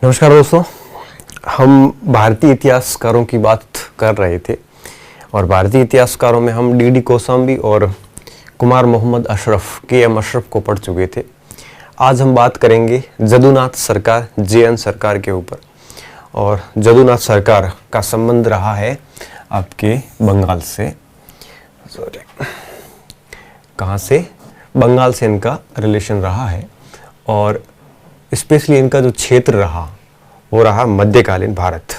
नमस्कार दोस्तों, हम भारतीय इतिहासकारों की बात कर रहे थे और भारतीय इतिहासकारों में हम डी कोसांबी और कुमार मोहम्मद अशरफ अशरफ को पढ़ चुके थे। आज हम बात करेंगे जदुनाथ सरकार JN सरकार के ऊपर। और जदुनाथ सरकार का संबंध रहा है आपके बंगाल से, कहाँ से? बंगाल से इनका रिलेशन रहा है और स्पेशली इनका जो क्षेत्र रहा वो रहा मध्यकालीन भारत।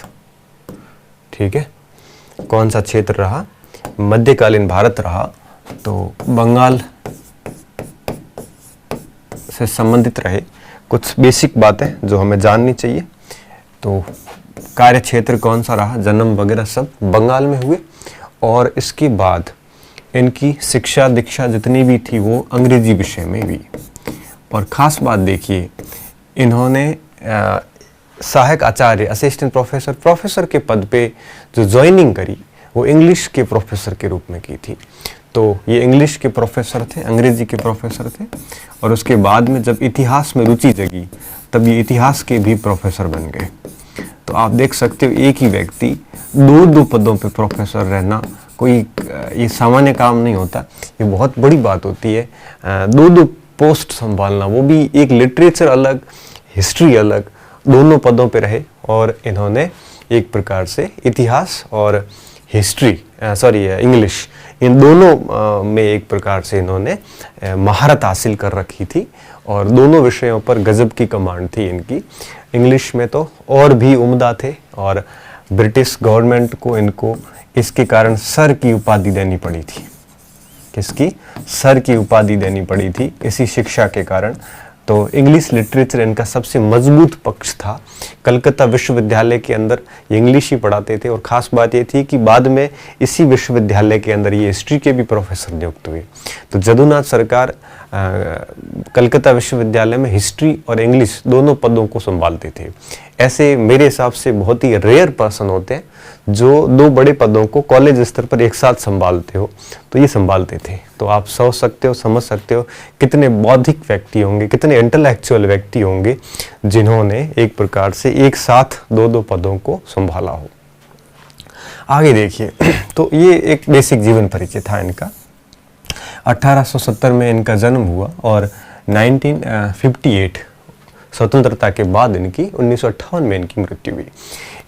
ठीक है, कौन सा क्षेत्र रहा? मध्यकालीन भारत रहा। तो बंगाल से संबंधित रहे कुछ बेसिक बातें जो हमें जाननी चाहिए। तो कार्य क्षेत्र कौन सा रहा, जन्म वगैरह सब बंगाल में हुए और इसके बाद इनकी शिक्षा दीक्षा जितनी भी थी वो अंग्रेजी विषय में हुई। और ख़ास बात देखिए, इन्होंने सहायक आचार्य असिस्टेंट प्रोफेसर के पद पे जो ज्वाइनिंग करी वो इंग्लिश के प्रोफेसर के रूप में की थी। तो ये इंग्लिश के प्रोफेसर थे, अंग्रेजी के प्रोफेसर थे। और उसके बाद में जब इतिहास में रुचि जगी तब ये इतिहास के भी प्रोफेसर बन गए। तो आप देख सकते हो एक ही व्यक्ति दो पदों पे प्रोफेसर रहना कोई ये सामान्य काम नहीं होता, ये बहुत बड़ी बात होती है। दो पोस्ट संभालना, वो भी एक लिटरेचर अलग हिस्ट्री अलग, दोनों पदों पे रहे और इन्होंने एक प्रकार से इतिहास और हिस्ट्री इंग्लिश इन दोनों में एक प्रकार से इन्होंने महारत हासिल कर रखी थी और दोनों विषयों पर गजब की कमांड थी इनकी। इंग्लिश में तो और भी उम्दा थे और ब्रिटिश गवर्नमेंट को इनको इसके कारण सर की उपाधि देनी पड़ी थी। किसकी? सर की उपाधि देनी पड़ी थी इसी शिक्षा के कारण। तो इंग्लिश लिटरेचर इनका सबसे मजबूत पक्ष था। कलकत्ता विश्वविद्यालय के अंदर ये इंग्लिश ही पढ़ाते थे और ख़ास बात ये थी कि बाद में इसी विश्वविद्यालय के अंदर ये हिस्ट्री के भी प्रोफेसर नियुक्त हुए। तो जदुनाथ सरकार कलकत्ता विश्वविद्यालय में हिस्ट्री और इंग्लिश दोनों पदों को संभालते थे। ऐसे मेरे हिसाब से बहुत ही रेयर पर्सन होते हैं जो दो बड़े पदों को कॉलेज स्तर पर एक साथ संभालते हो, तो ये संभालते थे। तो आप सोच सकते हो, समझ सकते हो कितने बौद्धिक व्यक्ति होंगे, कितने इंटेलेक्चुअल व्यक्ति होंगे जिन्होंने एक प्रकार से एक साथ दो पदों को संभाला हो। आगे देखिए, तो ये एक बेसिक जीवन परिचय था इनका। 1870 में इनका जन्म हुआ और 1958 स्वतंत्रता के बाद इनकी 1958 में इनकी मृत्यु हुई।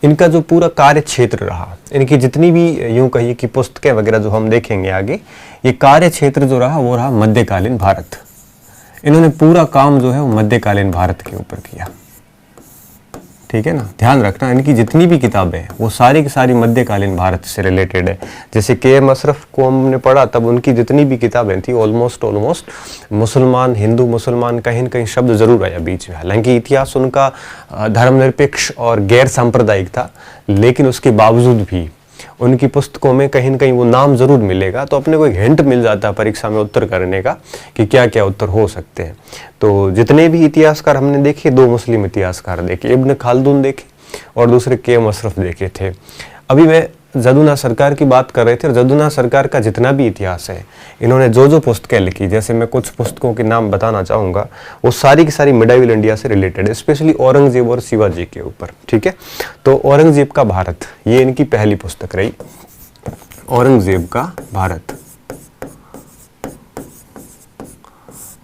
इनका जो पूरा कार्य क्षेत्र रहा, इनकी जितनी भी यूं कहिए कि पुस्तकें वगैरह जो हम देखेंगे आगे, ये कार्य क्षेत्र जो रहा वो रहा मध्यकालीन भारत। इन्होंने पूरा काम जो है वो मध्यकालीन भारत के ऊपर किया। ठीक है ना, ध्यान रखना इनकी जितनी भी किताबें हैं वो सारी की सारी मध्यकालीन भारत से रिलेटेड है। जैसे KM अशरफ को हमने पढ़ा तब उनकी जितनी भी किताबें थी ऑलमोस्ट मुसलमान हिंदू मुसलमान कहीं न कहीं शब्द जरूर आया बीच में। हालांकि इतिहास उनका धर्मनिरपेक्ष और गैर सांप्रदायिक था, लेकिन उसके बावजूद भी उनकी पुस्तकों में कहीं न कहीं वो नाम जरूर मिलेगा। तो अपने को एक हिंट मिल जाता है परीक्षा में उत्तर करने का कि क्या क्या उत्तर हो सकते हैं। तो जितने भी इतिहासकार हमने देखे, दो मुस्लिम इतिहासकार देखे, इब्न खालदून देखे और दूसरे KM अशरफ देखे थे। अभी मैं जदुनाथ सरकार की बात कर रहे थे और जदुनाथ सरकार का जितना भी इतिहास है, इन्होंने जो पुस्तकें लिखी, जैसे मैं कुछ पुस्तकों के नाम बताना चाहूँगा, वो सारी की सारी मिडाइवल इंडिया से रिलेटेड है, स्पेशली औरंगजेब और शिवाजी के ऊपर। ठीक है, तो औरंगजेब का भारत ये इनकी पहली पुस्तक रही, औरंगजेब का भारत।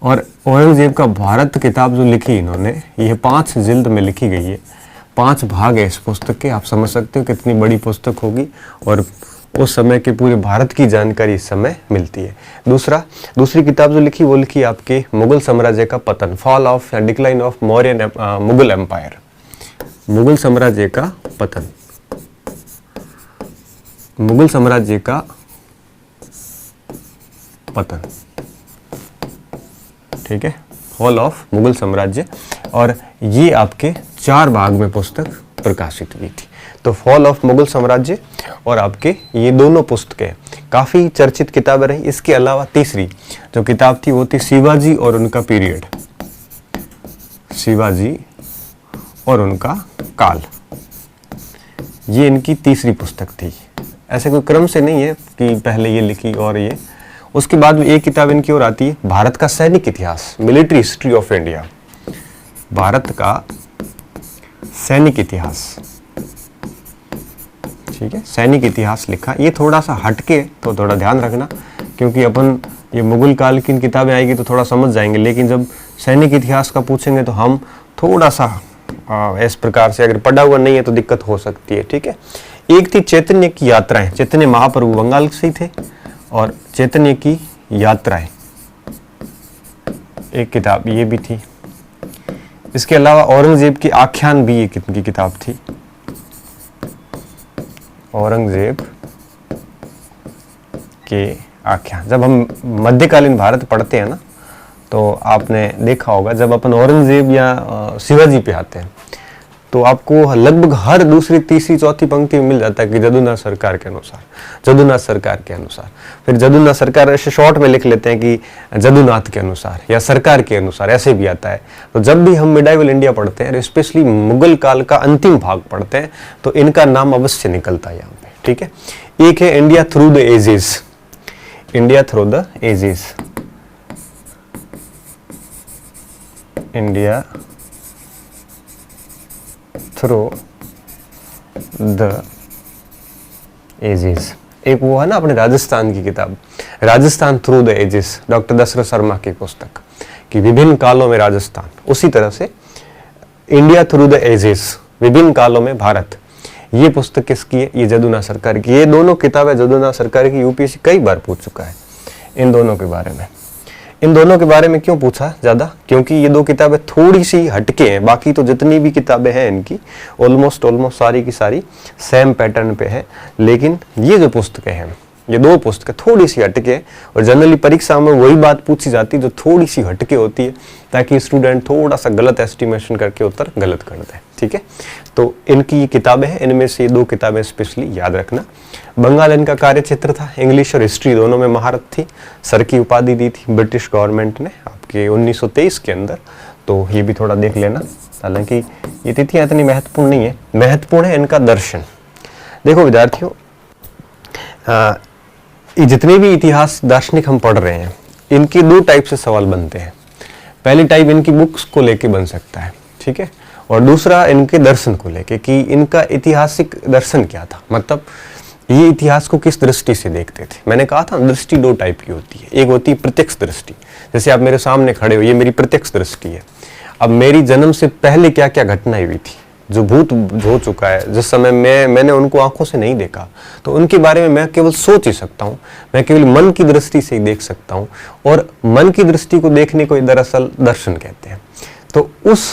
और औरंगजेब का भारत किताब जो लिखी इन्होंने, ये 5 जिल्द में लिखी गई है, 5 भाग है इस पुस्तक के। आप समझ सकते हो कितनी बड़ी पुस्तक होगी और उस समय के पूरे भारत की जानकारी इस समय मिलती है। दूसरी किताब जो लिखी वो लिखी आपके मुगल साम्राज्य का पतन, फॉल ऑफ या decline of Mauryan Mughal empire. Mughal साम्राज्य का पतन, मुगल साम्राज्य का पतन। ठीक है, फॉल ऑफ मुगल साम्राज्य। और ये आपके 4 भाग में पुस्तक प्रकाशित हुई थी। तो फॉल ऑफ मुगल साम्राज्य और आपके ये दोनों पुस्तकें काफ़ी चर्चित किताबें रही। इसके अलावा तीसरी जो किताब थी वो थी शिवाजी और उनका पीरियड, शिवाजी और उनका काल। ये इनकी तीसरी पुस्तक थी। ऐसे कोई क्रम से नहीं है कि पहले ये लिखी और ये, उसके बाद में एक किताब इनकी और आती है, भारत का सैनिक इतिहास, military history of India. Bharat का सैनिक इतिहास, ठीक है, सैनिक इतिहास लिखा। ये थोड़ा सा हटके तो थोड़ा ध्यान रखना, क्योंकि अपन ये मुगल काल की किताबें आएगी तो थोड़ा समझ जाएंगे, लेकिन जब सैनिक इतिहास का पूछेंगे तो हम थोड़ा सा इस प्रकार से, अगर पढ़ा हुआ नहीं है तो दिक्कत हो सकती है, ठीक है। एक थी चैतन्य की यात्राएं, चैतन्य महाप्रभु बंगाल से ही थे, और चैतन्य की यात्राएं एक किताब ये भी थी। इसके अलावा औरंगजेब की आख्यान भी एक इनकी किताब थी, औरंगजेब के आख्यान। जब हम मध्यकालीन भारत पढ़ते हैं ना, तो आपने देखा होगा जब अपन औरंगजेब या शिवाजी पे आते हैं तो आपको लगभग हर दूसरी तीसरी चौथी पंक्ति में मिल जाता है कि जदुनाथ सरकार के अनुसार, जदुनाथ सरकार के अनुसार। फिर जदुनाथ सरकार ऐसे शॉर्ट में लिख लेते हैं कि जदुनाथ के अनुसार या सरकार के अनुसार, ऐसे भी आता है। तो जब भी हम मिडाइवल इंडिया पढ़ते हैं, स्पेशली मुगल काल का अंतिम भाग पढ़ते हैं, तो इनका नाम अवश्य निकलता है यहाँ पे, ठीक है। एक है India through the ages, India through the ages, India through the ages. एक वो है ना अपने राजस्थान की किताब, Rajasthan through the ages, doctor Dashrath Sharma की पुस्तक, कि विभिन्न कालों में राजस्थान। उसी तरह से इंडिया थ्रू द एजेस, विभिन्न कालों में भारत, ये पुस्तक किसकी है? ये जदुनाथ सरकार की। ये दोनों किताबें जदुनाथ सरकार की यूपीएससी कई बार पूछ चुका है इन दोनों के बारे में। इन दोनों के बारे में क्यों पूछा ज्यादा? क्योंकि ये दो किताबें थोड़ी सी हटके हैं, बाकी तो जितनी भी किताबें हैं इनकी ऑलमोस्ट सारी की सारी सेम पैटर्न पे है। लेकिन ये जो पुस्तकें हैं, ये दो पुस्तकें थोड़ी सी हटके हैं, और जनरली परीक्षा में वही बात पूछी जाती है जो थोड़ी सी हटके होती है, ताकि स्टूडेंट थोड़ा सा गलत एस्टिमेशन करके उत्तर गलत कर दे, ठीक है। तो इनकी किताबें हैं, इनमें से ये दो किताबें स्पेशली याद रखना। बंगाल इनका कार्य क्षेत्र था, इंग्लिश और हिस्ट्री दोनों में महारत थी। सर की उपाधि दी थी ब्रिटिश गवर्नमेंट ने आपके 1923 के अंदर, तो ये भी थोड़ा देख लेना। हालांकि ये तिथियां इतनी महत्वपूर्ण नहीं है, महत्वपूर्ण है इनका दर्शन। देखो विद्यार्थियों, ये जितने भी इतिहास दार्शनिक हम पढ़ रहे हैं, इनके दो टाइप से सवाल बनते हैं। पहली टाइप इनकी बुक्स को लेके बन सकता है, ठीक है, और दूसरा इनके दर्शन को लेके कि इनका ऐतिहासिक दर्शन क्या था, मतलब ये इतिहास को किस दृष्टि से देखते थे। मैंने कहा था दृष्टि दो टाइप की होती है, एक होती है प्रत्यक्ष दृष्टि, जैसे आप मेरे सामने खड़े हो, ये मेरी प्रत्यक्ष दृष्टि है। अब मेरी जन्म से पहले क्या क्या घटनाएं हुई थी, जो भूत हो चुका है, जिस समय मैंने उनको आंखों से नहीं देखा, तो उनके बारे में मैं केवल सोच ही सकता हूँ, मैं केवल मन की दृष्टि से ही देख सकता हूँ। और मन की दृष्टि को देखने को दरअसल दर्शन कहते हैं। तो उस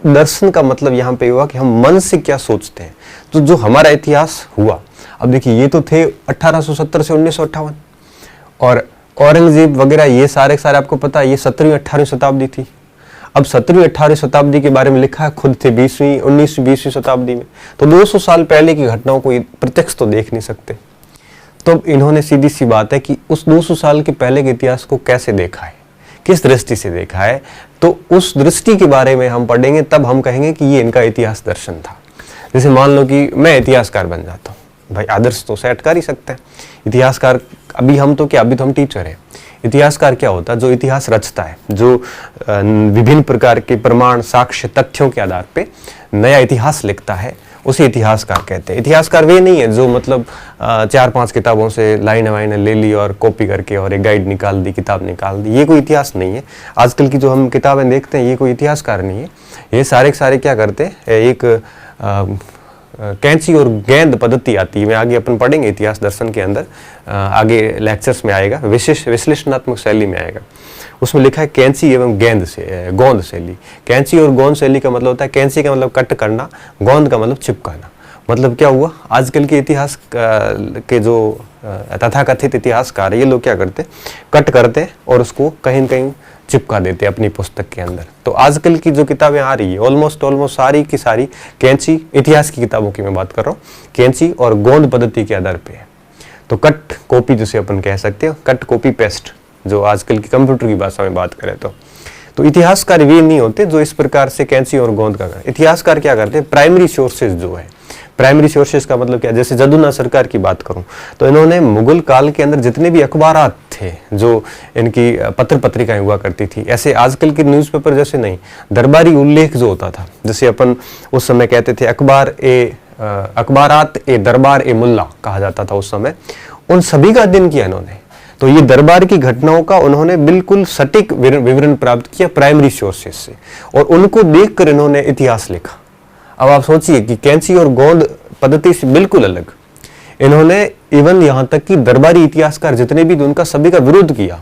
दर्शन का मतलब यहाँ पे हुआ कि हम मन से क्या सोचते हैं। तो जो हमारा इतिहास हुआ, अब देखिए ये तो थे 1870 से 1958, और औरंगजेब वगैरह ये सारे आपको पता है, ये 17वीं 18वीं शताब्दी थी। अब 17वीं 18वीं शताब्दी के बारे में लिखा है खुद थे 20वीं 19वीं 20वीं शताब्दी में, तो 200 साल पहले की घटनाओं को प्रत्यक्ष तो देख नहीं सकते। तो इन्होंने सीधी सी बात है कि उस 200 साल के पहले के इतिहास को कैसे देखा है, किस दृष्टि से देखा है, तो उस दृष्टि के बारे में हम पढ़ेंगे, तब हम कहेंगे कि ये इनका इतिहास दर्शन था। जैसे मान लो कि मैं इतिहासकार बन जाता हूँ, भाई आदर्श तो सेट कर ही सकते हैं इतिहासकार। अभी हम टीचर हैं। इतिहासकार क्या होता है? जो इतिहास रचता है, जो विभिन्न प्रकार के प्रमाण, साक्ष्य, तथ्यों के आधार पे नया इतिहास लिखता है, उसे इतिहासकार कहते हैं। इतिहासकार वे नहीं है जो मतलब 4-5 किताबों से लाइन वाइन ले ली और कॉपी करके और एक गाइड निकाल दी, किताब निकाल दी, ये कोई इतिहास नहीं है। आजकल की जो हम किताबें देखते हैं, ये कोई इतिहासकार नहीं है। ये सारे क्या करते हैं, एक कैंची और गेंद पद्धति आती है, मैं आगे अपन पढ़ेंगे इतिहास दर्शन के अंदर, आगे लेक्चर्स में आएगा, विशेष विश्लेषणात्मक शैली में आएगा। उसमें लिखा है कैंची एवं गोंद शैली। कैंची और गोंद शैली का मतलब होता है, कैंची का मतलब कट करना, गोंद का मतलब चिपकाना। मतलब क्या हुआ, आजकल के इतिहास के जो तथाकथित इतिहासकार, ये लोग क्या करते, कट करते और उसको कहीं न कहीं चिपका देते अपनी पुस्तक के अंदर। तो आजकल की जो किताबें आ रही है ऑलमोस्ट सारी की सारी कैंची, इतिहास की किताबों की मैं बात कर रहा हूँ, कैंची और गोंद पद्धति के आधार पे है। तो कट कॉपी जिसे अपन कह सकते हैं, कट कॉपी पेस्ट, जो आजकल की कंप्यूटर की भाषा में बात करें तो इतिहासकार वे नहीं होते जो इस प्रकार से कैंची और गोंद का करें। इतिहासकार क्या करते हैं, प्राइमरी सोर्सेज जो है, प्राइमरी सोर्सेज का मतलब क्या, जैसे जदुना सरकार की बात करूं तो इन्होंने मुगल काल के अंदर जितने भी अखबारात थे, जो इनकी पत्र पत्रिकाएं हुआ करती थी, ऐसे आजकल के न्यूज़पेपर जैसे नहीं, दरबारी उल्लेख जो होता था, जैसे अपन उस समय कहते थे अखबारात ए दरबार ए मुल्ला कहा जाता था उस समय, उन सभी का अध्ययन किया इन्होंने। तो ये दरबार की घटनाओं का उन्होंने बिल्कुल सटीक विवरण प्राप्त किया प्राइमरी सोर्सेज से, और उनको देखकर इन्होंने इतिहास लिखा। अब आप सोचिए कि कैंची और गोंद पद्धति से बिल्कुल अलग, इन्होंने इवन यहां तक कि दरबारी इतिहासकार जितने भी थे उनका सभी का विरोध किया,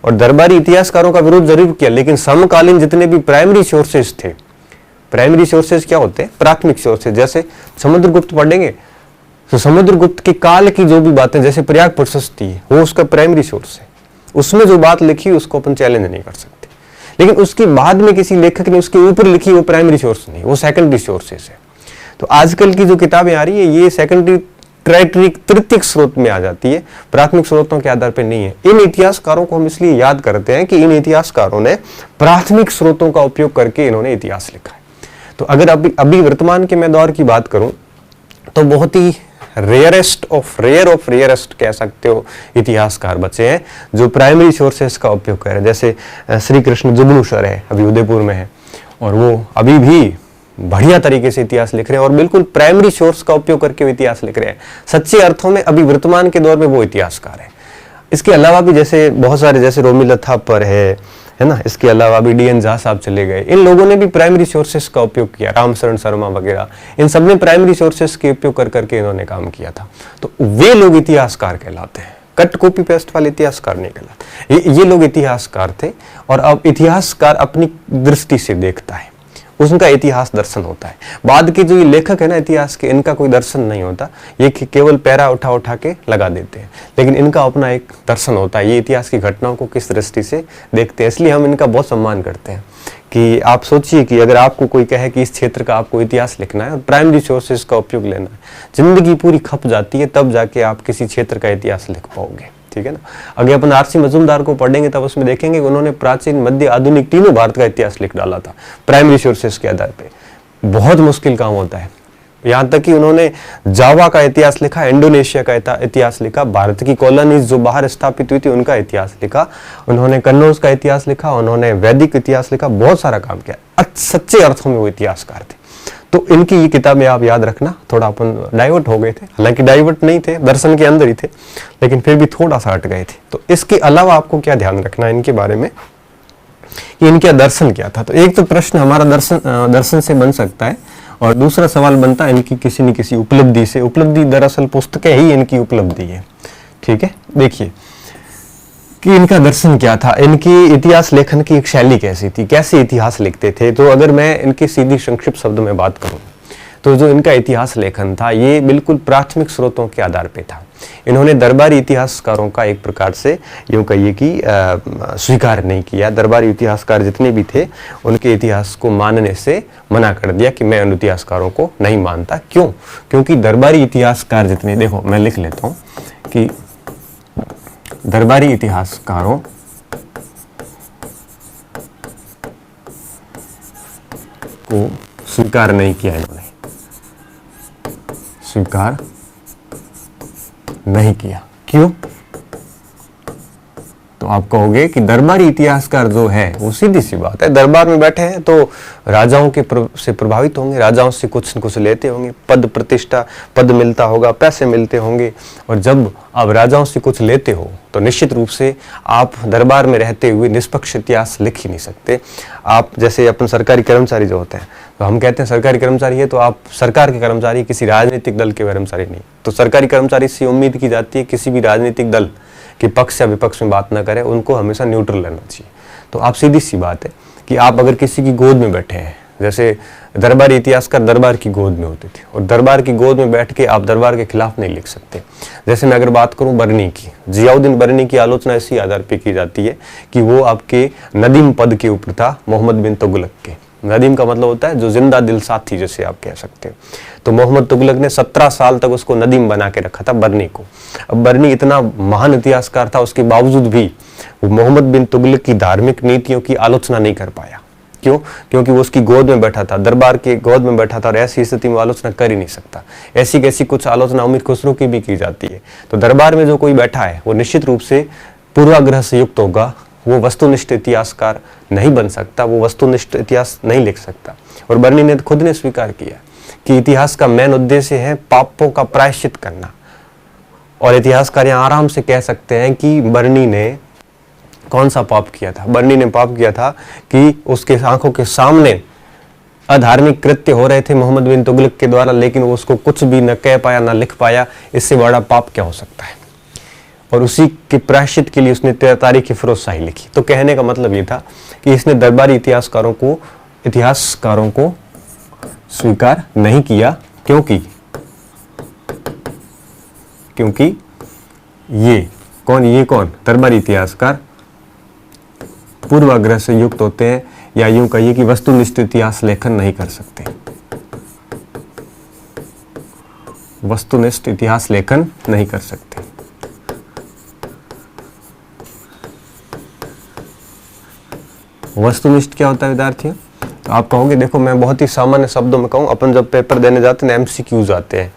और दरबारी इतिहासकारों का विरोध जरूर किया, लेकिन समकालीन जितने भी प्राइमरी सोर्सेज थे, प्राइमरी सोर्सेज क्या होते हैं, प्राथमिक सोर्सेज, जैसे समुद्रगुप्त पढ़ेंगे तो समुद्रगुप्त के काल की जो भी बातें, जैसे प्रयाग प्रशस्ति है, वो उसका प्राइमरी सोर्स है, उसमें जो बात लिखी उसको अपन चैलेंज नहीं कर सकते, लेकिन उसके बाद में किसी लेखक ने उसके ऊपर लिखी, वो प्राइमरी सोर्स नहीं, वो सेकेंडरी सोर्सेस है। तो आजकल की जो किताबें आ रही है ये सेकेंडरी तृतीयक स्रोत में आ जाती है, प्राथमिक स्रोतों के आधार पर नहीं है। इन इतिहासकारों को हम इसलिए याद करते हैं कि इन इतिहासकारों ने प्राथमिक स्रोतों का उपयोग करके इन्होंने इतिहास लिखा है। तो अगर अभी वर्तमान के मैं दौर की बात करूं तो बहुत ही रेयर ऑफ रेयरेस्ट कह सकते हो इतिहासकार बचे हैं जो प्राइमरी सोर्सेस का उपयोग कर रहे हैं। जैसे श्री कृष्ण जुगनू सर है, अभी उदयपुर में है, और वो अभी भी बढ़िया तरीके से इतिहास लिख रहे हैं और बिल्कुल प्राइमरी सोर्स का उपयोग करके इतिहास लिख रहे हैं। सच्चे अर्थों में अभी वर्तमान के दौर में वो इतिहासकार है। इसके अलावा भी जैसे बहुत सारे, जैसे रोमिला थापर है ना, इसके अलावा भी डी एन झा साहब चले गए, इन लोगों ने भी प्राइमरी सोर्सेस का उपयोग किया, रामशरण शर्मा वगैरह, इन सब ने प्राइमरी सोर्सेस के उपयोग कर करके इन्होंने काम किया था। तो वे लोग इतिहासकार कहलाते हैं, कट कॉपी पेस्ट वाले इतिहासकार नहीं कहलाते। ये लोग इतिहासकार थे, और अब इतिहासकार अपनी दृष्टि से देखता है, उनका इतिहास दर्शन होता है। बाद के जो ये लेखक है ना इतिहास के, इनका कोई दर्शन नहीं होता, ये केवल पैरा उठा उठा के लगा देते हैं, लेकिन इनका अपना एक दर्शन होता है, ये इतिहास की घटनाओं को किस दृष्टि से देखते हैं। इसलिए हम इनका बहुत सम्मान करते हैं। कि आप सोचिए कि अगर आपको कोई कहे कि इस क्षेत्र का आपको इतिहास लिखना है और प्राइमरी सोर्सेज का उपयोग लेना है, जिंदगी पूरी खप जाती है, तब जाके आप किसी क्षेत्र का इतिहास लिख पाओगे, ठीक है ना। अगर अपन आरसी मजूमदार को पढ़ेंगे तब उसमें देखेंगे कि उन्होंने प्राचीन, मध्य, आधुनिक तीनों भारत का इतिहास लिख डाला था प्राइमरी सोर्सेज के आधार पे। बहुत मुश्किल काम होता है। यहाँ तक कि उन्होंने जावा का इतिहास लिखा, इंडोनेशिया का इतिहास लिखा, भारत की कॉलोनीज जो बाहर स्थापित हुई थी उनका इतिहास लिखा, उन्होंने कन्नौज का इतिहास लिखा, उन्होंने वैदिक इतिहास लिखा, बहुत सारा काम किया। सच्चे अर्थों में वो इतिहासकार थे। तो इनकी ये किताबें आप याद रखना। थोड़ा अपन डाइवर्ट हो गए थे, हालांकि डाइवर्ट नहीं थे, दर्शन के अंदर ही थे, लेकिन फिर भी थोड़ा सा हट गए थे। तो इसके अलावा आपको क्या ध्यान रखना है इनके बारे में कि इनका दर्शन क्या था। तो एक तो प्रश्न हमारा दर्शन से बन सकता है, और दूसरा सवाल बनता है इनकी किसी न किसी उपलब्धि से। उपलब्धि दरअसल पुस्तकें ही इनकी उपलब्धि है, ठीक है। देखिए कि इनका दर्शन क्या था, इनकी इतिहास लेखन की एक शैली कैसी थी, कैसे इतिहास लिखते थे। तो अगर मैं इनकी सीधी संक्षिप्त शब्द में बात करूं तो जो इनका इतिहास लेखन था ये बिल्कुल प्राथमिक स्रोतों के आधार पे था। इन्होंने दरबारी इतिहासकारों का एक प्रकार से यूं कहिए कि स्वीकार नहीं किया। दरबारी इतिहासकार जितने भी थे उनके इतिहास को मानने से मना कर दिया कि मैं उन इतिहासकारों को नहीं मानता। क्यों? क्योंकि दरबारी इतिहासकार जितने, देखो मैं लिख लेता हूँ कि दरबारी इतिहासकारों को स्वीकार नहीं किया, इन्होंने स्वीकार नहीं किया। क्यों? तो आप कहोगे कि दरबारी इतिहासकार जो है वो सीधी सी बात है, दरबार में बैठे हैं तो राजाओं के से प्रभावित होंगे, राजाओं से कुछ न कुछ लेते होंगे, पद प्रतिष्ठा, पद मिलता होगा, पैसे मिलते होंगे, और जब आप राजाओं से कुछ लेते हो तो निश्चित रूप से आप दरबार में रहते हुए निष्पक्ष इतिहास लिख ही नहीं सकते। आप जैसे अपन सरकारी कर्मचारी जो होते हैं, तो हम कहते हैं सरकारी कर्मचारी है तो आप सरकार के कर्मचारी, किसी राजनीतिक दल के कर्मचारी नहीं। तो सरकारी कर्मचारी से उम्मीद की जाती है किसी भी राजनीतिक दल कि पक्ष या विपक्ष में बात ना करें, उनको हमेशा न्यूट्रल रहना चाहिए। तो आप सीधी सी बात है कि आप अगर किसी की गोद में बैठे हैं, जैसे दरबारी इतिहासकार दरबार की गोद में होते थे, और दरबार की गोद में बैठ के आप दरबार के खिलाफ नहीं लिख सकते। जैसे मैं अगर बात करूं बरनी की, जियाउद्दीन बरनी की आलोचना इसी आधार पर की जाती है कि वो आपके नदीम पद के ऊपर था, मोहम्मद बिन तुगलक के। नदीम का मतलब होता है जो जिंदा दिल साथी, जैसे आप कह सकते हैं। तो मोहम्मद तुगलक ने 17 साल तक उसको नदीम बना के रखा था, बरनी को। अब बरनी इतना महान इतिहासकार था, उसके बावजूद भी वो मोहम्मद बिन तुगलक की धार्मिक नीतियों की आलोचना नहीं कर पाया। क्यों? क्योंकि वो उसकी गोद में बैठा था, दरबार के गोद में बैठा था, और ऐसी स्थिति में आलोचना कर ही नहीं सकता। ऐसी कैसी कुछ आलोचना उम्मीद खुसरो की भी की जाती है। तो दरबार में जो कोई बैठा है वो निश्चित रूप से पूर्वाग्रह से युक्त होगा, वो वस्तुनिष्ठ इतिहासकार नहीं बन सकता, वो वस्तुनिष्ठ इतिहास नहीं लिख सकता। और बर्नी ने खुद ने स्वीकार किया कि इतिहास का मेन उद्देश्य है पापों का प्रायश्चित करना। और इतिहासकार यहाँ आराम से कह सकते हैं कि बर्नी ने कौन सा पाप किया था? बर्नी ने पाप किया था कि उसके आंखों के सामने अधार्मिक कृत्य हो रहे थे मोहम्मद बिन तुगलक के द्वारा, लेकिन वो उसको कुछ भी न कह पाया न लिख पाया। इससे बड़ा पाप क्या हो सकता है? और उसी के प्रायश्चित के लिए उसने तारीख फिरोजशाही लिखी। तो कहने का मतलब ये था कि इसने दरबारी इतिहासकारों को स्वीकार नहीं किया, क्योंकि ये कौन दरबारी इतिहासकार पूर्वाग्रह से युक्त होते हैं, या यूं कहिए कि वस्तुनिष्ठ इतिहास लेखन नहीं कर सकते। वस्तुनिष्ठ इतिहास लेखन नहीं कर सकते। वस्तुनिष्ठ क्या होता है विद्यार्थियों? तो आप कहोगे, देखो मैं बहुत ही सामान्य शब्दों में कहूँ, अपन जब पेपर देने जाते हैं एमसीक्यूज आते हैं,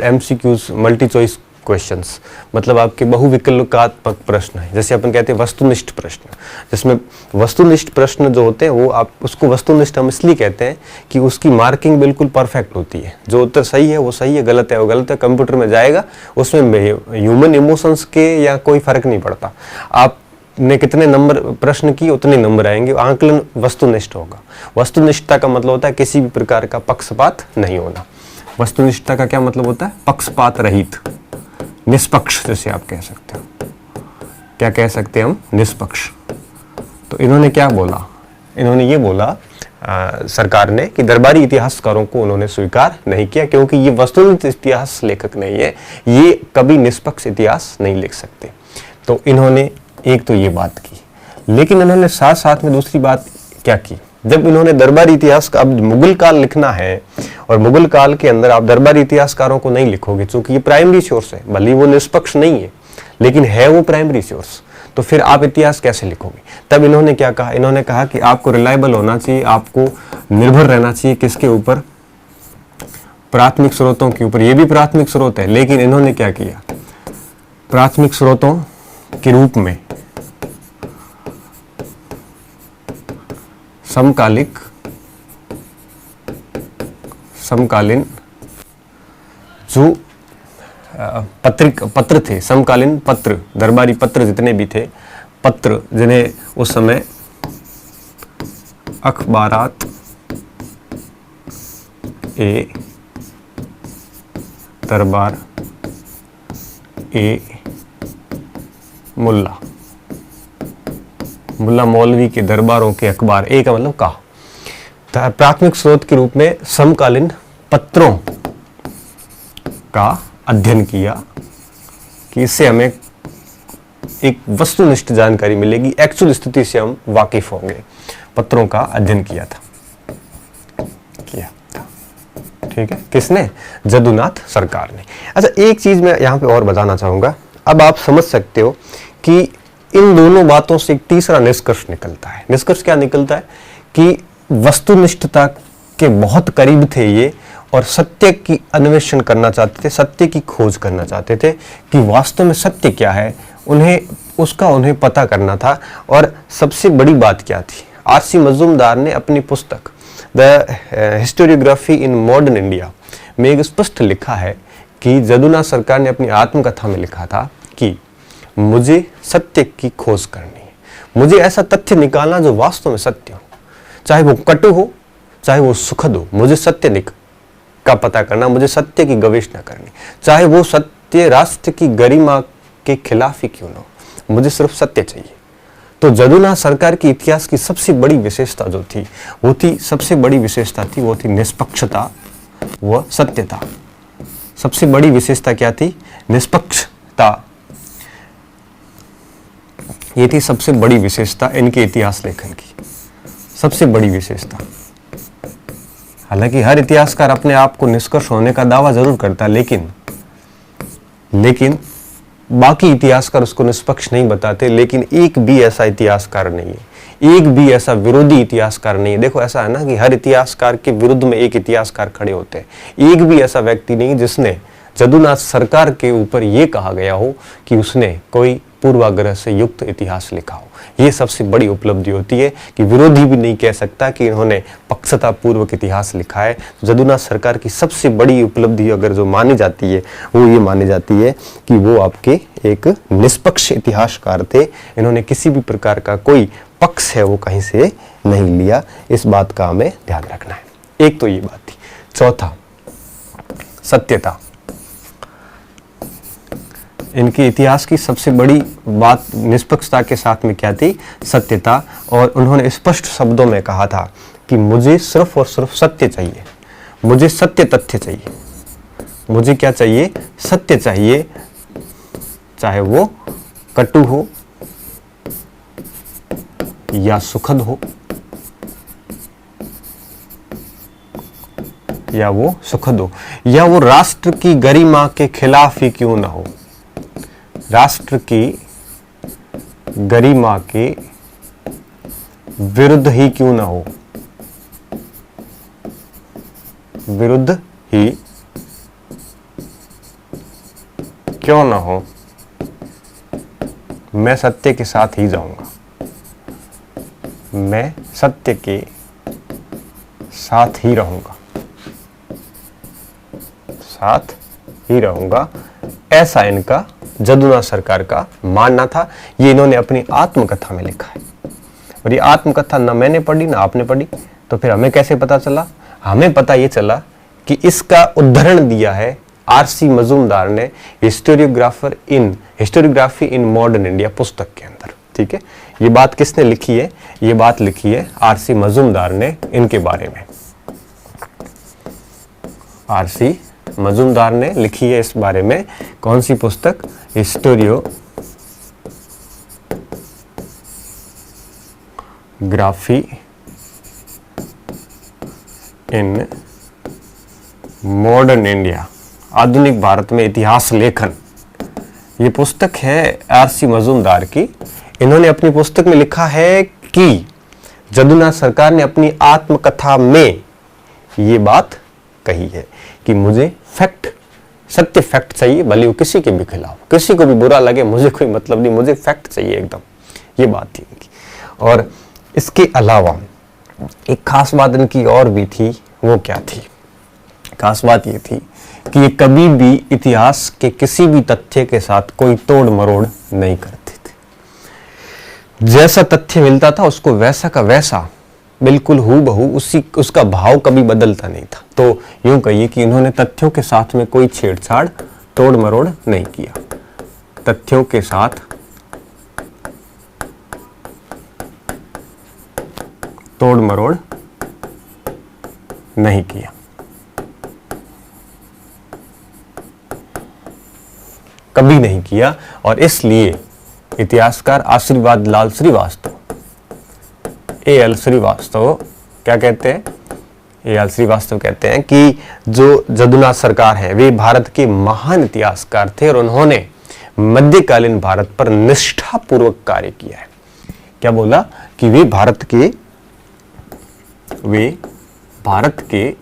एमसीक्यूज मल्टी चॉइस क्वेश्चंस, मतलब आपके बहुविकल्पात्मक प्रश्न है, जैसे अपन कहते हैं वस्तुनिष्ठ प्रश्न, जिसमें वस्तुनिष्ठ प्रश्न जो होते हैं वो आप उसको वस्तुनिष्ठ हम इसलिए कहते हैं कि उसकी मार्किंग बिल्कुल परफेक्ट होती है। जो उत्तर सही है वो सही है, गलत है वो गलत है, कंप्यूटर में जाएगा, उसमें ह्यूमन इमोशंस के या कोई फर्क नहीं पड़ता। आपने कितने नंबर प्रश्न की उतने नंबर आएंगे, आंकलन वस्तुनिष्ठ होगा। वस्तुनिष्ठता का मतलब होता है किसी भी प्रकार का पक्षपात नहीं होना। वस्तुनिष्ठता का क्या मतलब होता है? पक्षपात रहित, निष्पक्ष, जैसे आप कह सकते हो। क्या कह सकते हैं हम? निष्पक्ष। तो इन्होंने क्या बोला? इन्होंने ये बोला सरकार ने कि दरबारी इतिहासकारों को उन्होंने स्वीकार नहीं किया, क्योंकि ये वस्तुनिष्ठ इतिहास लेखक नहीं है, ये कभी निष्पक्ष इतिहास नहीं लिख सकते। तो इन्होंने एक तो ये बात की, लेकिन इन्होंने साथ साथ में दूसरी बात क्या की? जब इन्होंने दरबारी इतिहास का, अब मुगल काल लिखना है और मुगल काल के अंदर आप दरबारी इतिहासकारों को नहीं लिखोगे, क्योंकि ये प्राइमरी सोर्स है, भले वो निष्पक्ष नहीं है लेकिन है वो प्राइमरी सोर्स, तो फिर आप इतिहास कैसे लिखोगे? तब इन्होंने क्या कहा? इन्होंने कहा कि आपको रिलायबल होना चाहिए, आपको निर्भर रहना चाहिए किसके ऊपर? प्राथमिक स्रोतों के ऊपर। ये भी प्राथमिक स्रोत है, लेकिन इन्होंने क्या किया? प्राथमिक स्रोतों के रूप में समकालीन जो पत्र थे, समकालीन पत्र, दरबारी पत्र जितने भी थे, पत्र जिन्हें उस समय अखबारात ए दरबार ए मुल्ला मौलवी के दरबारों के अखबार, ए का मतलब का, प्राथमिक स्रोत के रूप में समकालीन पत्रों का अध्ययन किया कि इससे हमें एक वस्तुनिष्ठ जानकारी मिलेगी, एक्चुअल स्थिति से हम वाकिफ होंगे। पत्रों का अध्ययन किया था। ठीक है, किसने? जदुनाथ सरकार ने। अच्छा, एक चीज मैं यहाँ पे और बताना चाहूंगा। अब आप समझ सकते हो कि इन दोनों बातों से एक तीसरा निष्कर्ष निकलता है। निष्कर्ष क्या निकलता है? कि वस्तुनिष्ठता के बहुत करीब थे ये, और सत्य की अन्वेषण करना चाहते थे, सत्य की खोज करना चाहते थे कि वास्तव में सत्य क्या है, उन्हें पता करना था। और सबसे बड़ी बात क्या थी? आरसी मजूमदार ने अपनी पुस्तक the historiography in modern India में एक स्पष्ट लिखा है कि जदुनाथ सरकार ने अपनी आत्मकथा में लिखा था कि मुझे सत्य की खोज करनी है, मुझे ऐसा तथ्य निकालना जो वास्तव में सत्य हो, चाहे वो कटु हो चाहे वो सुखद हो, मुझे सत्य का पता करना, मुझे सत्य की गवेषणा करनी, चाहे वो सत्य राष्ट्र की गरिमा के खिलाफ ही क्यों ना हो, मुझे सिर्फ सत्य चाहिए। तो जदुनाथ सरकार की इतिहास की सबसे बड़ी विशेषता जो थी वो थी निष्पक्षता व सत्यता। सबसे बड़ी विशेषता क्या थी? निष्पक्षता। ये थी सबसे बड़ी विशेषता इनके इतिहास लेखन की, सबसे बड़ी विशेषता। हालांकि हर इतिहासकार अपने आप को निष्कर्ष होने का दावा जरूर करता है, लेकिन बाकी इतिहासकार उसको निष्पक्ष नहीं बताते। लेकिन एक भी ऐसा इतिहासकार नहीं है, एक भी ऐसा विरोधी इतिहासकार नहीं है। देखो ऐसा है ना कि हर इतिहासकार के विरुद्ध में एक इतिहासकार खड़े होते हैं। एक भी ऐसा व्यक्ति नहीं जिसने जदुनाथ सरकार के ऊपर यह कहा गया हो कि उसने कोई पूर्वाग्रह से युक्त इतिहास लिखा हो। यह सबसे बड़ी उपलब्धि होती है कि विरोधी भी नहीं कह सकता कि इन्होंने पक्षता पूर्वक इतिहास लिखा है। जदुनाथ सरकार की सबसे बड़ी उपलब्धि अगर जो मानी जाती है वो ये मानी जाती है कि वो आपके एक निष्पक्ष इतिहासकार थे। इन्होंने किसी भी प्रकार का कोई पक्ष है वो कहीं से नहीं लिया। इस बात का हमें ध्यान रखना है। एक तो ये बात थी। चौथा, सत्यता। इनके इतिहास की सबसे बड़ी बात निष्पक्षता के साथ में क्या थी? सत्यता। और उन्होंने स्पष्ट शब्दों में कहा था कि मुझे सिर्फ और सिर्फ सत्य चाहिए, मुझे सत्य तथ्य चाहिए। मुझे क्या चाहिए? सत्य चाहिए, चाहे वो कटु हो या सुखद हो या वो सुखद हो, या वो राष्ट्र की गरिमा के खिलाफ ही क्यों ना हो, राष्ट्र की गरिमा के विरुद्ध ही क्यों ना हो, विरुद्ध ही क्यों ना हो, मैं सत्य के साथ ही जाऊंगा, मैं सत्य के साथ ही रहूंगा, साथ ही रहूंगा। ऐसा इनका जदुनाथ सरकार का मानना था। ये इन्होंने अपनी आत्मकथा में लिखा है। और ये आत्मकथा ना मैंने पढ़ी ना आपने पढ़ी, तो फिर हमें कैसे पता चला? हमें पता ये चला कि इसका उद्धरण दिया है आरसी मजूमदार ने हिस्टोरियोग्राफी इन मॉडर्न इंडिया पुस्तक के अंदर। ठीक है, ये बात किसने लिखी है? ये बात लिखी है आरसी मजूमदार ने इनके बारे में। आरसी मजूमदार ने लिखी है इस बारे में। कौन सी पुस्तक? हिस्टोरियोग्राफी इन मॉडर्न इंडिया, आधुनिक भारत में इतिहास लेखन। ये पुस्तक है आरसी मजूमदार की। इन्होंने अपनी पुस्तक में लिखा है कि जदुनाथ सरकार ने अपनी आत्मकथा में ये बात कही है कि मुझे फैक्ट, सत्य फैक्ट चाहिए, भले वो किसी के भी खिलाफ, किसी को भी बुरा लगे, मुझे कोई मतलब नहीं, मुझे फैक्ट चाहिए एकदम। ये बात थी इनकी। और इसके अलावा एक खास बात इनकी और भी थी। वो क्या थी? खास बात ये थी कि ये कभी भी इतिहास के किसी भी तथ्य के साथ कोई तोड़ मरोड़ नहीं करते थे। जैसा तथ्य मिलता था उसको वैसा का वैसा, बिल्कुल हूबहू उसका भाव कभी बदलता नहीं था। तो यूं कहिए कि इन्होंने तथ्यों के साथ में कोई छेड़छाड़, तोड़ मरोड़ नहीं किया। तथ्यों के साथ तोड़ मरोड़ नहीं किया। कभी नहीं किया। और इसलिए इतिहासकार आशीर्वाद लाल श्रीवास्तव, ए.एल. श्रीवास्तव क्या कहते हैं? ए.एल. श्रीवास्तव कहते हैं कि जो जदुनाथ सरकार हैं वे भारत के महान इतिहासकार थे और उन्होंने मध्यकालीन भारत पर निष्ठापूर्वक कार्य किया है। क्या बोला? कि वे भारत के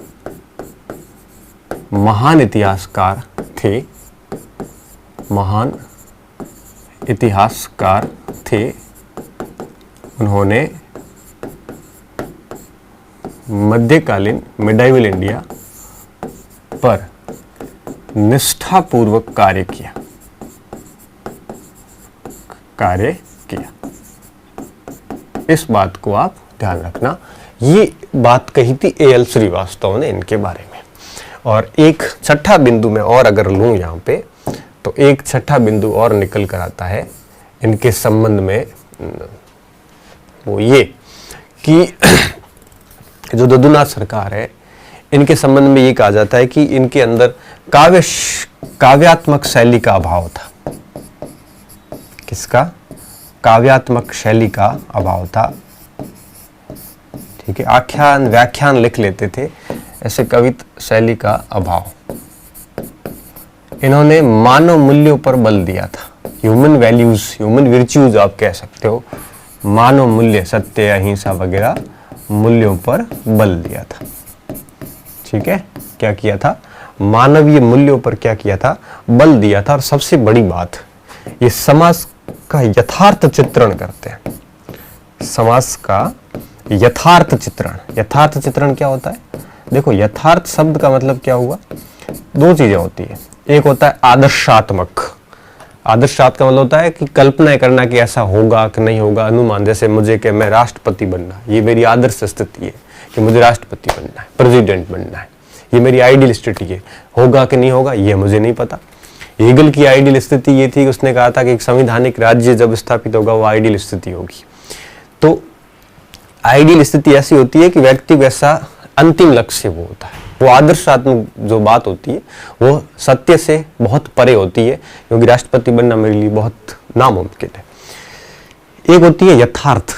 महान इतिहासकार थे, महान इतिहासकार थे। उन्होंने मध्यकालीन मिडाइवल इंडिया पर निष्ठापूर्वक कार्य किया। इस बात को आप ध्यान रखना। ये बात कही थी ए.एल. श्रीवास्तव ने इनके बारे में। और एक छठा बिंदु में और अगर लूं यहाँ पे, तो एक छठा बिंदु और निकल कर आता है इनके संबंध में। वो ये कि जो जदुनाथ सरकार है इनके संबंध में ये कहा जाता है कि इनके अंदर काव्यात्मक शैली का अभाव था। किसका? काव्यात्मक शैली का अभाव था। ठीक है, आख्यान व्याख्यान लिख लेते थे, ऐसे कवित शैली का अभाव। इन्होंने मानव मूल्यों पर बल दिया था। ह्यूमन वैल्यूज, ह्यूमन विर्च्यूज आप कह सकते हो, मानव मूल्य, सत्य, अहिंसा वगैरह मूल्यों पर बल दिया था। ठीक है, क्या किया था? मानवीय मूल्यों पर क्या किया था? बल दिया था। और सबसे बड़ी बात, ये समाज का यथार्थ चित्रण करते हैं। समाज का यथार्थ चित्रण। यथार्थ चित्रण क्या होता है? देखो, यथार्थ शब्द का मतलब क्या हुआ? दो चीजें होती है। एक होता है आदर्शात्मक। आदर्शात्मक का मतलब होता है कि कल्पना करना कि ऐसा होगा कि नहीं होगा, अनुमान। जैसे मुझे कि मैं राष्ट्रपति बनना, ये मेरी आदर्श स्थिति है कि मुझे राष्ट्रपति बनना है, प्रेसिडेंट बनना है, ये मेरी आइडियल स्थिति है। होगा कि नहीं होगा ये मुझे नहीं पता। हेगल की आइडियल स्थिति ये थी कि उसने कहा था कि एक संवैधानिक राज्य जब स्थापित होगा वो आइडियल स्थिति होगी। तो आइडियल स्थिति ऐसी होती है कि व्यक्ति वैसा अंतिम लक्ष्य वो होता है। वो आदर्शात्मक जो बात होती है वो सत्य से बहुत परे होती है, क्योंकि राष्ट्रपति बनना मेरे लिए बहुत नामुमकिन है। एक होती है यथार्थ।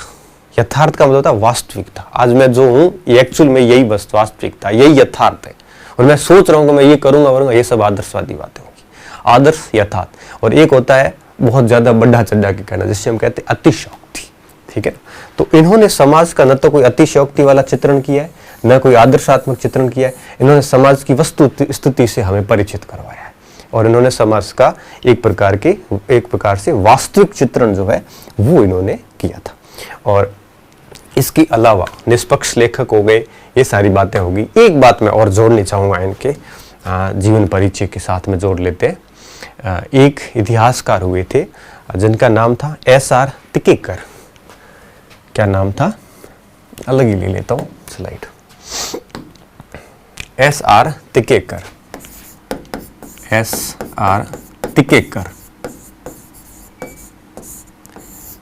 यथार्थ का मतलब होता है वास्तविकता। आज मैं जो हूँ ये एक्चुअल में यही बस वास्तविकता, यही यथार्थ है। और मैं सोच रहा हूँ कि मैं ये करूंगा, ये सब आदर्शवादी बातें होंगी। आदर्श, यथार्थ। और एक होता है बहुत ज्यादा बढ़ा चढ़ा के कहना, जिससे हम कहते हैं अतिशयोक्ति। ठीक है, तो इन्होंने समाज का न तो कोई अतिशयोक्ति वाला चित्रण किया है, न कोई आदर्शात्मक चित्रण किया है। इन्होंने समाज की वस्तु स्थिति से हमें परिचित करवाया है, और इन्होंने समाज का एक प्रकार से वास्तविक चित्रण जो है वो इन्होंने किया था। और इसके अलावा निष्पक्ष लेखक हो गए, ये सारी बातें होगी। एक बात मैं और जोड़नी चाहूँगा इनके जीवन परिचय के साथ में जोड़ लेते हैं। एक इतिहासकार हुए थे जिनका नाम था SR तिकेकर। क्या नाम था? अलग ही ले लेता हूँ स्लाइड। SR तिकेकर। SR तिकेकर।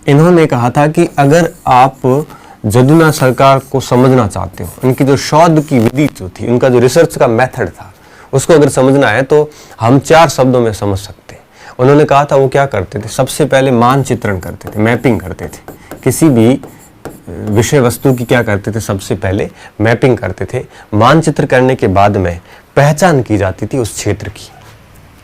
इन्होंने कहा था कि अगर आप जदुनाथ सरकार को समझना चाहते हो, उनकी जो शोध की विधि जो थी, उनका जो रिसर्च का मेथड था, उसको अगर समझना है तो हम 4 शब्दों में समझ सकते हैं। उन्होंने कहा था वो क्या करते थे? सबसे पहले मानचित्रण करते थे, मैपिंग करते थे। किसी भी विषय वस्तु की क्या करते थे? सबसे पहले मैपिंग करते थे। मानचित्र करने के बाद में पहचान की जाती थी उस क्षेत्र की।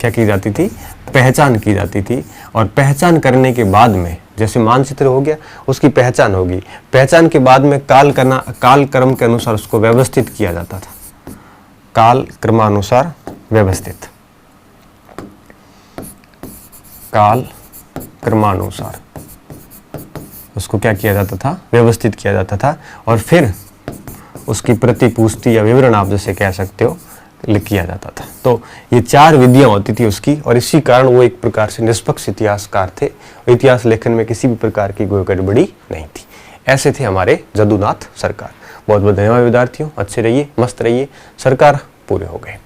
क्या की जाती थी? पहचान की जाती थी। और पहचान करने के बाद में, जैसे मानचित्र हो गया, उसकी पहचान होगी। पहचान के बाद में कालक्रम के अनुसार उसको व्यवस्थित किया जाता था। काल क्रमानुसार व्यवस्थित, काल क्रमानुसार उसको क्या किया जाता था? व्यवस्थित किया जाता था। और फिर उसकी प्रतिपुष्टि या विवरण आप जैसे कह सकते हो किया जाता था। तो ये 4 विधियां होती थी उसकी, और इसी कारण वो एक प्रकार से निष्पक्ष इतिहासकार थे। इतिहास लेखन में किसी भी प्रकार की कोई गड़बड़ी नहीं थी। ऐसे थे हमारे जदुनाथ सरकार। बहुत बहुत धन्यवाद विद्यार्थियों। अच्छे रहिए, मस्त रहिए। सरकार पूरे हो गए।